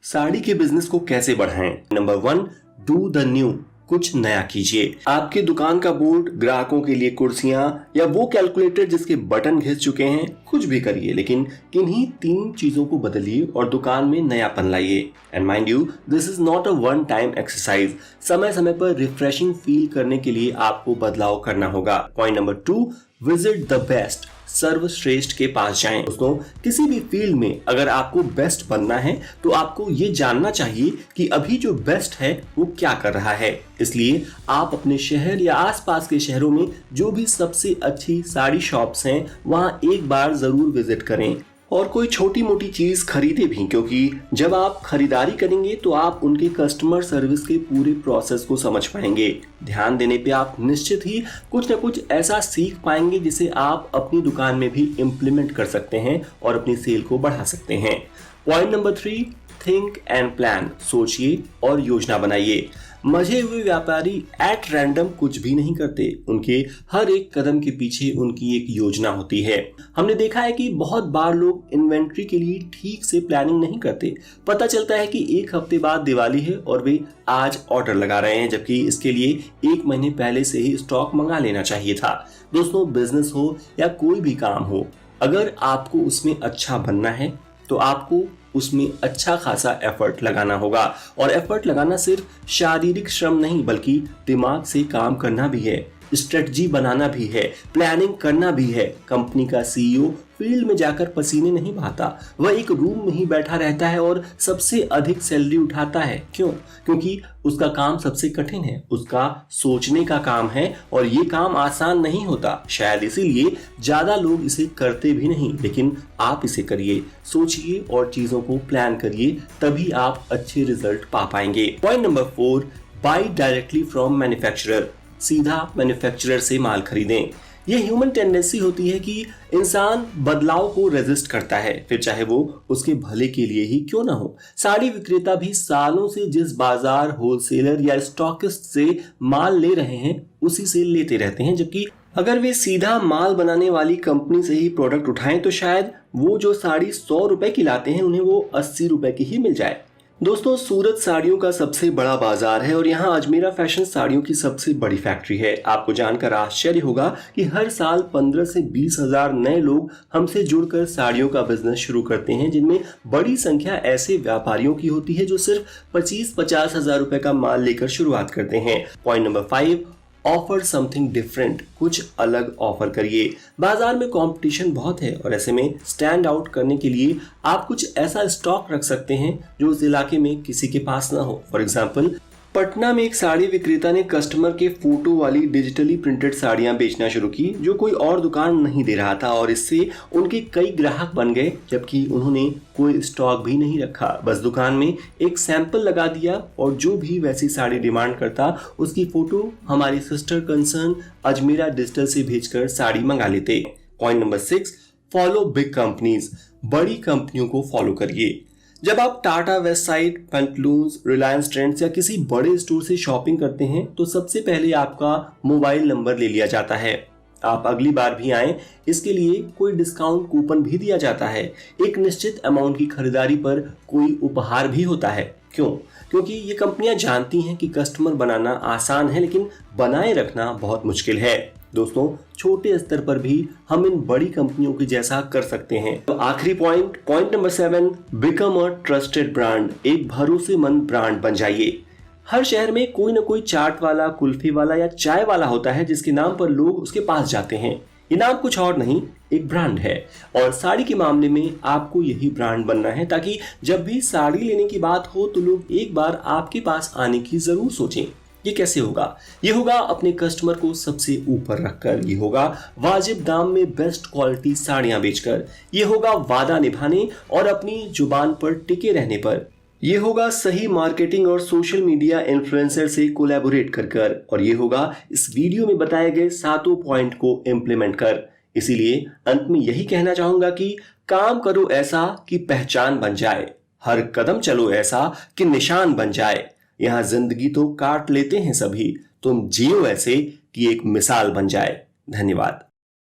साड़ी के बिजनेस को कैसे बढ़ाएं? Number 1, do the new. कुछ नया कीजिए। आपके दुकान का बोर्ड, ग्राहकों के लिए कुर्सियां या वो कैलकुलेटर जिसके बटन घिस चुके हैं, कुछ भी करिए, लेकिन किन्हीं 3 चीजों को बदलिए और दुकान में नयापन लाइए। And mind you, this is not a one time exercise. समय समय पर रिफ्रेशिंग फील करने के लिए आपको बदलाव करना होगा। Point number 2, visit the best. सर्वश्रेष्ठ के पास जाएं। दोस्तों, किसी भी फील्ड में अगर आपको बेस्ट बनना है तो आपको ये जानना चाहिए कि अभी जो बेस्ट है वो क्या कर रहा है। इसलिए आप अपने शहर या आसपास के शहरों में जो भी सबसे अच्छी साड़ी शॉप्स हैं वहां एक बार जरूर विजिट करें और कोई छोटी मोटी चीज खरीदे भी, क्योंकि जब आप खरीदारी करेंगे तो आप उनके कस्टमर सर्विस के पूरे प्रोसेस को समझ पाएंगे। ध्यान देने पे आप निश्चित ही कुछ न कुछ ऐसा सीख पाएंगे जिसे आप अपनी दुकान में भी इम्प्लीमेंट कर सकते हैं और अपनी सेल को बढ़ा सकते हैं। Point number 3, think and plan. सोचिए और योजना बनाइए। मजे हुए व्यापारी एट रैंडम कुछ भी नहीं करते। उनके हर एक कदम के पीछे उनकी एक योजना होती है। हमने देखा है कि बहुत बार लोग इन्वेंट्री के लिए ठीक से प्लानिंग नहीं करते। पता चलता है कि 1 हफ्ते बाद दिवाली है और वे आज ऑर्डर लगा रहे हैं, जबकि इसके लिए 1 महीने पहले से ही स्टॉक मंगा लेना चाहिए था। दोस्तों, बिजनेस हो या कोई भी काम हो, अगर आपको उसमें अच्छा बनना है तो आपको उसमें अच्छा खासा एफर्ट लगाना होगा। और एफर्ट लगाना सिर्फ शारीरिक श्रम नहीं बल्कि दिमाग से काम करना भी है, स्ट्रेटजी बनाना भी है, प्लानिंग करना भी है। कंपनी का सीईओ फील्ड में जाकर पसीने नहीं बहाता, वह एक रूम में ही बैठा रहता है और सबसे अधिक सैलरी उठाता है। क्यों? क्योंकि उसका काम सबसे कठिन है, उसका सोचने का काम है और ये काम आसान नहीं होता। शायद इसीलिए ज्यादा लोग इसे करते भी नहीं, लेकिन आप इसे करिए, सोचिए और चीजों को प्लान करिए, तभी आप अच्छे रिजल्ट पा पाएंगे। Point number 4, by directly from manufacturer. सीधा मैन्युफैक्चरर से माल खरीदें। यह ह्यूमन टेंडेंसी होती है कि इंसान बदलाव को रेजिस्ट करता है, फिर चाहे वो उसके भले के लिए ही क्यों ना हो। साड़ी विक्रेता भी सालों से जिस बाजार, होलसेलर या स्टॉकिस्ट से माल ले रहे हैं उसी से लेते रहते हैं, जबकि अगर वे सीधा माल बनाने वाली कंपनी से ही प्रोडक्ट उठाएं तो शायद वो जो साड़ी 100 रुपए की लाते हैं उन्हें वो 80 रुपए की ही मिल जाए। दोस्तों, सूरत साड़ियों का सबसे बड़ा बाजार है और यहाँ अजमेरा फैशन साड़ियों की सबसे बड़ी फैक्ट्री है। आपको जानकर आश्चर्य होगा कि हर साल 15 से 20 हजार नए लोग हमसे जुड़कर साड़ियों का बिजनेस शुरू करते हैं, जिनमें बड़ी संख्या ऐसे व्यापारियों की होती है जो सिर्फ 25-50 हजार रुपए का माल लेकर शुरुआत करते हैं। Point number 5, offer something different. कुछ अलग ऑफर करिए। बाजार में कंपटीशन बहुत है और ऐसे में स्टैंड आउट करने के लिए आप कुछ ऐसा स्टॉक रख सकते हैं जो उस इलाके में किसी के पास ना हो। फॉर एग्जांपल, पटना में एक साड़ी विक्रेता ने कस्टमर के फोटो वाली डिजिटली प्रिंटेड साड़ियां बेचना शुरू की जो कोई और दुकान नहीं दे रहा था, और इससे उनके कई ग्राहक बन गए, जबकि उन्होंने कोई स्टॉक भी नहीं रखा। बस दुकान में एक सैंपल लगा दिया और जो भी वैसी साड़ी डिमांड करता उसकी फोटो हमारी सिस्टर कंसर्न अजमेरा डिजिटल से भेजकर साड़ी मंगा लेते। Point number 6, follow big companies. बड़ी कंपनियों को फॉलो करिए। जब आप टाटा, वेस्टसाइड, पैंटलून्स, रिलायंस ट्रेंड्स या किसी बड़े स्टोर से शॉपिंग करते हैं तो सबसे पहले आपका मोबाइल नंबर ले लिया जाता है। आप अगली बार भी आएं, इसके लिए कोई डिस्काउंट कूपन भी दिया जाता है। एक निश्चित अमाउंट की खरीदारी पर कोई उपहार भी होता है। क्यों? क्योंकि ये कंपनियां जानती हैं कि कस्टमर बनाना आसान है लेकिन बनाए रखना बहुत मुश्किल है। दोस्तों, छोटे स्तर पर भी हम इन बड़ी कंपनियों के जैसा कर सकते हैं। तो आखिरी point number 7, become a trusted brand. एक भरोसेमंद ब्रांड बन जाइए। हर शहर में कोई ना कोई चाट वाला, कुल्फी वाला या चाय वाला होता है जिसके नाम पर लोग उसके पास जाते हैं। ये नाम कुछ और नहीं, एक ब्रांड है, और साड़ी के मामले में आपको यही ब्रांड बनना है ताकि जब भी साड़ी लेने की बात हो तो लोग एक बार आपके पास आने की जरूर सोचें। ये कैसे होगा? ये होगा अपने कस्टमर को सबसे ऊपर रखकर, ये होगा वाजिब दाम में बेस्ट क्वालिटी साड़ियां बेचकर, ये होगा वादा निभाने और अपनी जुबान पर टिके रहने पर, ये होगा सही मार्केटिंग और सोशल मीडिया इन्फ्लुएंसर से कोलैबोरेट कर, और ये होगा इस वीडियो में बताए गए 7 पॉइंट को इम्प्लीमेंट कर। इसीलिए अंत में यही कहना चाहूंगा कि काम करो ऐसा कि पहचान बन जाए, हर कदम चलो ऐसा कि निशान बन जाए। यहाँ जिंदगी तो काट लेते हैं सभी, तुम जियो ऐसे कि एक मिसाल बन जाए। धन्यवाद।